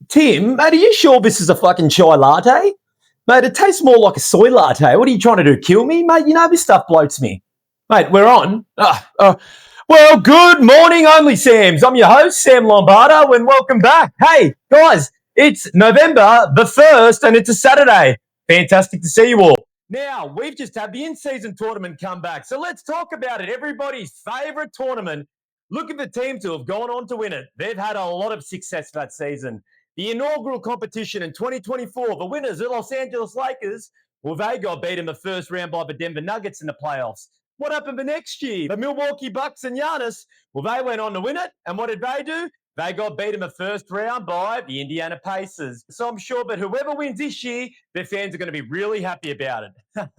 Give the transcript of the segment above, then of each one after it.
Tim, mate, are you sure this is a fucking chai latte? Mate, it tastes more like a soy latte. What are you trying to do, kill me? Mate, you know this stuff bloats me. Mate, we're on. Well, good morning, OnlySams. I'm your host, Sam Lombardo, and welcome back. Hey, guys, it's November the 1st, and it's a Saturday. Fantastic to see you all. Now, we've just had the in-season tournament come back, so let's talk about it. Everybody's favourite tournament. Look at the teams who have gone on to win it. They've had a lot of success that season. The inaugural competition in 2024, the winners, the Los Angeles Lakers, well, they got beat in the first round by the Denver Nuggets in the playoffs. What happened the next year? The Milwaukee Bucks and Giannis, well, they went on to win it. And what did they do? They got beat in the first round by the Indiana Pacers. So I'm sure that whoever wins this year, their fans are going to be really happy about it.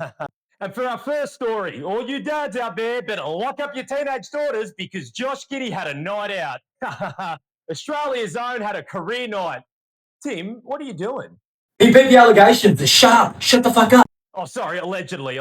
And for our first story, all you dads out there better lock up your teenage daughters because Josh Giddey had a night out. Australia's own had a career night. Tim, what are you doing? He beat the allegations. Shut up. Shut the fuck up. Oh, sorry, allegedly.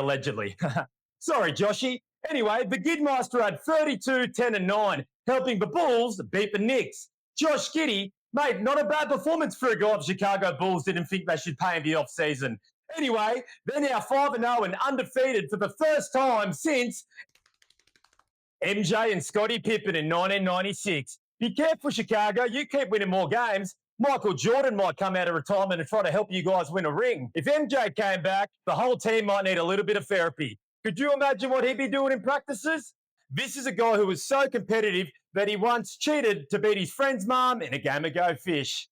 Sorry, Joshy. Anyway, the Gidmaster had 32, 10 and 9, helping the Bulls beat the Knicks. Josh Giddey, mate, not a bad performance for a guy the Chicago Bulls didn't think they should pay in the off-season. Anyway, they're now 5-0 and undefeated for the first time since MJ and Scottie Pippen in 1996. Be careful, Chicago. You keep winning more games, Michael Jordan might come out of retirement and try to help you guys win a ring. If MJ came back, the whole team might need a little bit of therapy. Could you imagine what he'd be doing in practices? This is a guy who was so competitive that he once cheated to beat his friend's mum in a game of Go Fish.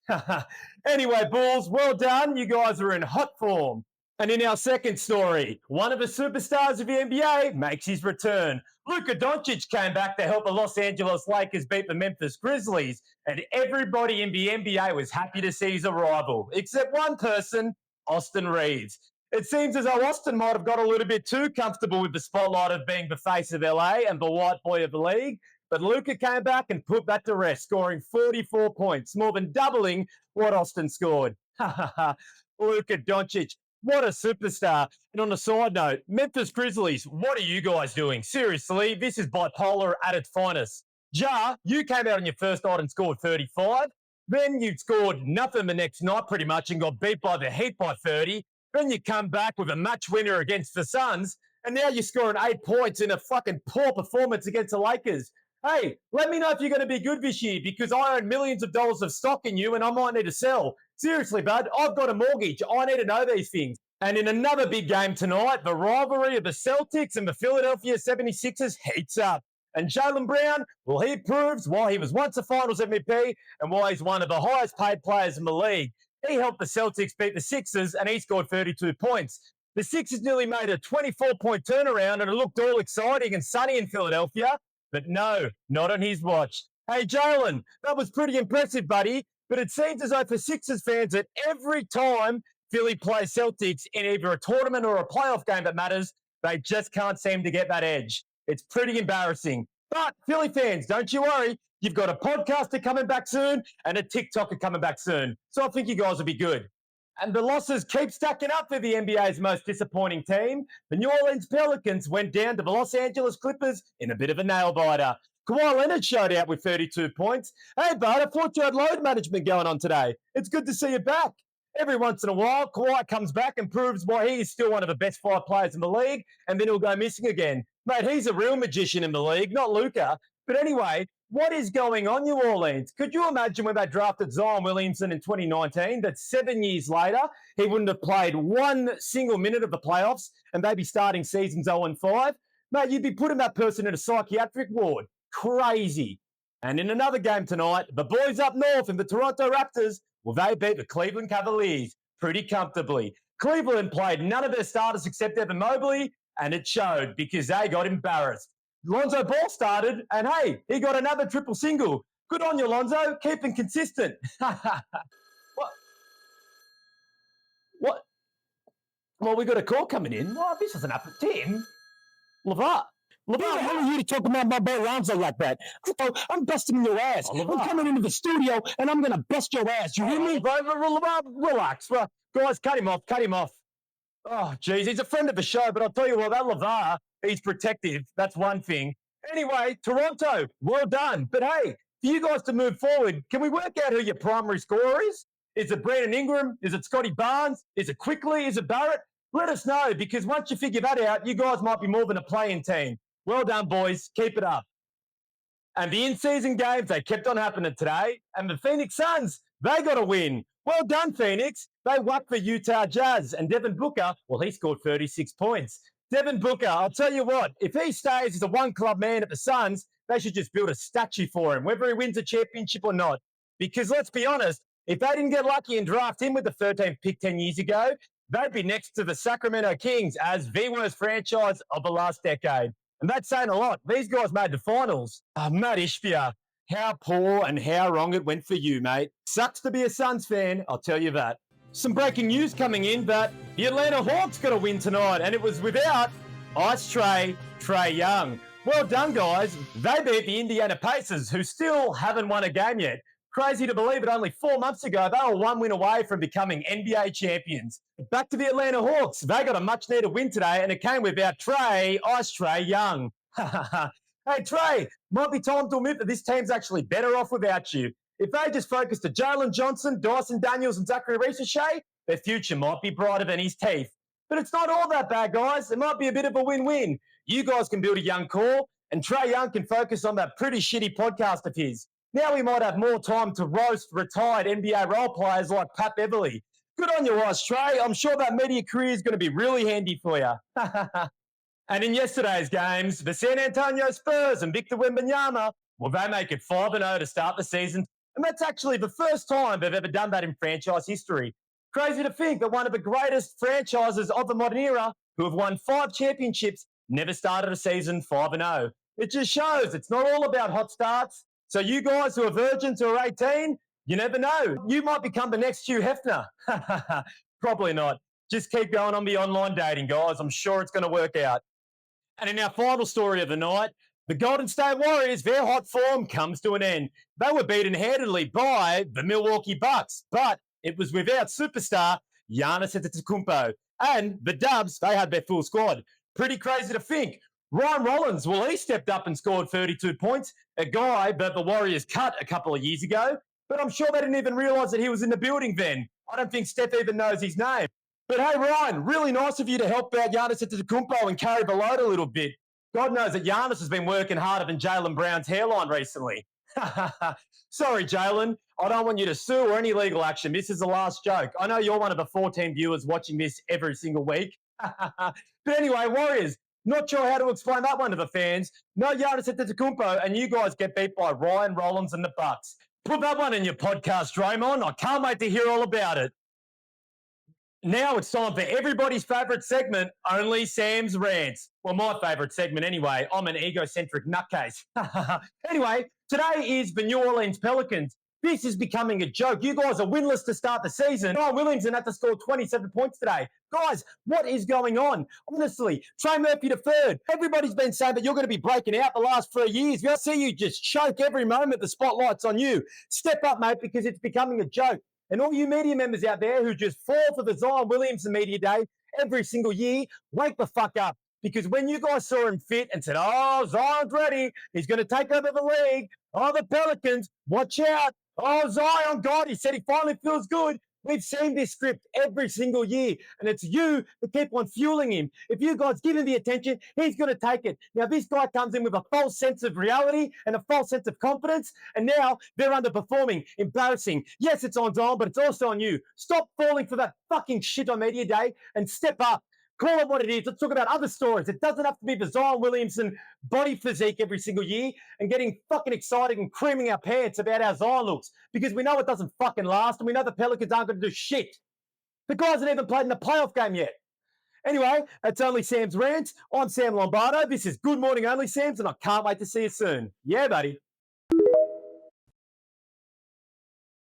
Anyway, Bulls, well done. You guys are in hot form. And in our second story, one of the superstars of the NBA makes his return. Luka Doncic came back to help the Los Angeles Lakers beat the Memphis Grizzlies, and everybody in the NBA was happy to see his arrival, except one person, Austin Reeves. It seems as though Austin might have got a little bit too comfortable with the spotlight of being the face of LA and the white boy of the league, but Luka came back and put that to rest, scoring 44 points, more than doubling what Austin scored. Luka Doncic. What a superstar. And on a side note, Memphis Grizzlies, what are you guys doing? Seriously, this is bipolar at its finest. Ja, you came out on your first night and scored 35. Then you scored nothing the next night pretty much and got beat by the Heat by 30. Then you come back with a match winner against the Suns. And now you're scoring 8 points in a fucking poor performance against the Lakers. Hey, let me know if you're going to be good this year because I own millions of dollars of stock in you and I might need to sell. Seriously, bud, I've got a mortgage. I need to know these things. And in another big game tonight, the rivalry of the Celtics and the Philadelphia 76ers heats up. And Jaylen Brown, well, he proves why he was once a finals MVP and why he's one of the highest paid players in the league. He helped the Celtics beat the Sixers and he scored 32 points. The Sixers nearly made a 24-point turnaround and it looked all exciting and sunny in Philadelphia. But no, not on his watch. Hey, Jaylen, that was pretty impressive, buddy. But it seems as though for Sixers fans that every time Philly plays Celtics in either a tournament or a playoff game that matters, they just can't seem to get that edge. It's pretty embarrassing. But Philly fans, don't you worry. You've got a podcaster coming back soon and a TikToker coming back soon. So I think you guys will be good. And the losses keep stacking up for the NBA's most disappointing team. The New Orleans Pelicans went down to the Los Angeles Clippers in a bit of a nail-biter. Kawhi Leonard showed out with 32 points. Hey, bud, I thought you had load management going on today. It's good to see you back. Every once in a while, Kawhi comes back and proves why he is still one of the best 5 players in the league, and then he'll go missing again. Mate, he's a real magician in the league, not Luka. But anyway, what is going on, New Orleans? Could you imagine when they drafted Zion Williamson in 2019, that 7 years later, he wouldn't have played one single minute of the playoffs, and they'd be starting seasons 0-5? Mate, you'd be putting that person in a psychiatric ward. Crazy. And in another game tonight, the boys up north in the Toronto Raptors, well, they beat the Cleveland Cavaliers pretty comfortably. Cleveland played none of their starters except Evan Mobley, and it showed because they got embarrassed. Lonzo Ball started, and hey, he got another triple single. Good on you, Lonzo. Keeping consistent. What? Well, we got a call coming in. Well, this isn't up at Tim. LeVar, how are you to talk about my boy Lonzo like that? I'm busting your ass. I'm coming into the studio and I'm going to bust your ass. You hear me? LeVar, relax. Well, guys, cut him off. Oh, geez, he's a friend of the show, but I'll tell you what, that LeVar, he's protective. That's one thing. Anyway, Toronto, well done. But hey, for you guys to move forward, can we work out who your primary scorer is? Is it Brandon Ingram? Is it Scotty Barnes? Is it Quickly? Is it Barrett? Let us know, because once you figure that out, you guys might be more than a playing team. Well done, boys. Keep it up. And the in-season games, they kept on happening today. And the Phoenix Suns, they got a win. Well done, Phoenix. They whacked the Utah Jazz. And Devin Booker, well, he scored 36 points. Devin Booker, I'll tell you what, if he stays as a one-club man at the Suns, they should just build a statue for him, whether he wins a championship or not. Because let's be honest, if they didn't get lucky and draft him with the 13th pick 10 years ago, they'd be next to the Sacramento Kings as the worst franchise of the last decade. And that's saying a lot. These guys made the finals. Matt Ishbia, how poor and how wrong it went for you, mate. Sucks to be a Suns fan, I'll tell you that. Some breaking news coming in that the Atlanta Hawks got a win tonight, and it was without Ice Trae Young. Well done, guys. They beat the Indiana Pacers, who still haven't won a game yet. Crazy to believe it, only 4 months ago, they were one win away from becoming NBA champions. Back to the Atlanta Hawks. They got a much-needed win today, and it came without Ice Trae Young. Hey, Trey, might be time to admit that this team's actually better off without you. If they just focused to Jalen Johnson, Dyson Daniels, and Zachary Ricochet, their future might be brighter than his teeth. But it's not all that bad, guys. It might be a bit of a win-win. You guys can build a young core, and Trae Young can focus on that pretty shitty podcast of his. Now we might have more time to roast retired NBA role players like Pat Beverly. Good on you, Ice Trae. I'm sure that media career is going to be really handy for you. And in yesterday's games, the San Antonio Spurs and Victor Wembanyama, well, they make it 5-0 to start the season. And that's actually the first time they've ever done that in franchise history. Crazy to think that one of the greatest franchises of the modern era, who have won 5 championships, never started a season 5-0. It just shows it's not all about hot starts. So you guys who are virgins who are 18, you never know. You might become the next Hugh Hefner. Probably not. Just keep going on the online dating, guys. I'm sure it's going to work out. And in our final story of the night, the Golden State Warriors, their hot form comes to an end. They were beaten handedly by the Milwaukee Bucks, but it was without superstar Giannis Antetokounmpo. And the Dubs, they had their full squad. Pretty crazy to think. Ryan Rollins, well, he stepped up and scored 32 points, a guy that the Warriors cut a couple of years ago, but I'm sure they didn't even realise that he was in the building then. I don't think Steph even knows his name. But hey, Ryan, really nice of you to help out Giannis Antetokounmpo and carry the load a little bit. God knows that Giannis has been working harder than Jaylen Brown's hairline recently. Sorry, Jaylen. I don't want you to sue or any legal action. This is the last joke. I know you're one of the 14 viewers watching this every single week. But anyway, Warriors, not sure how to explain that one to the fans. No Giannis Antetokounmpo, and you guys get beat by Ryan Rollins and the Bucks. Put that one in your podcast, Draymond. I can't wait to hear all about it. Now it's time for everybody's favourite segment, Only Sam's Rants. Well, my favourite segment anyway. I'm an egocentric nutcase. Anyway, today is the New Orleans Pelicans. This is becoming a joke. You guys are winless to start the season. Ryan Williamson had to score 27 points today. Guys, what is going on? Honestly, Trey Murphy III. Everybody's been saying that you're going to be breaking out the last 3 years. We'll see you just choke every moment the spotlight's on you. Step up, mate, because it's becoming a joke. And all you media members out there who just fall for the Zion Williamson media day every single year, wake the fuck up. Because when you guys saw him fit and said, oh, Zion's ready, he's going to take over the league. Oh, the Pelicans, watch out. Oh, Zion, God, he said he finally feels good. We've seen this script every single year, and it's you that keep on fueling him. If you guys give him the attention, he's going to take it. Now, this guy comes in with a false sense of reality and a false sense of confidence, and now they're underperforming. Embarrassing. Yes, it's on Zion, but it's also on you. Stop falling for that fucking shit on media day and step up. Call it what it is. Let's talk about other stories. It doesn't have to be the Zion Williamson body physique every single year and getting fucking excited and creaming our pants about how Zion looks, because we know it doesn't fucking last and we know the Pelicans aren't going to do shit. The guys haven't even played in the playoff game yet. Anyway, that's Only Sam's Rants. I'm Sam Lombardo. This is Good Morning OnlySams, and I can't wait to see you soon. Yeah, buddy.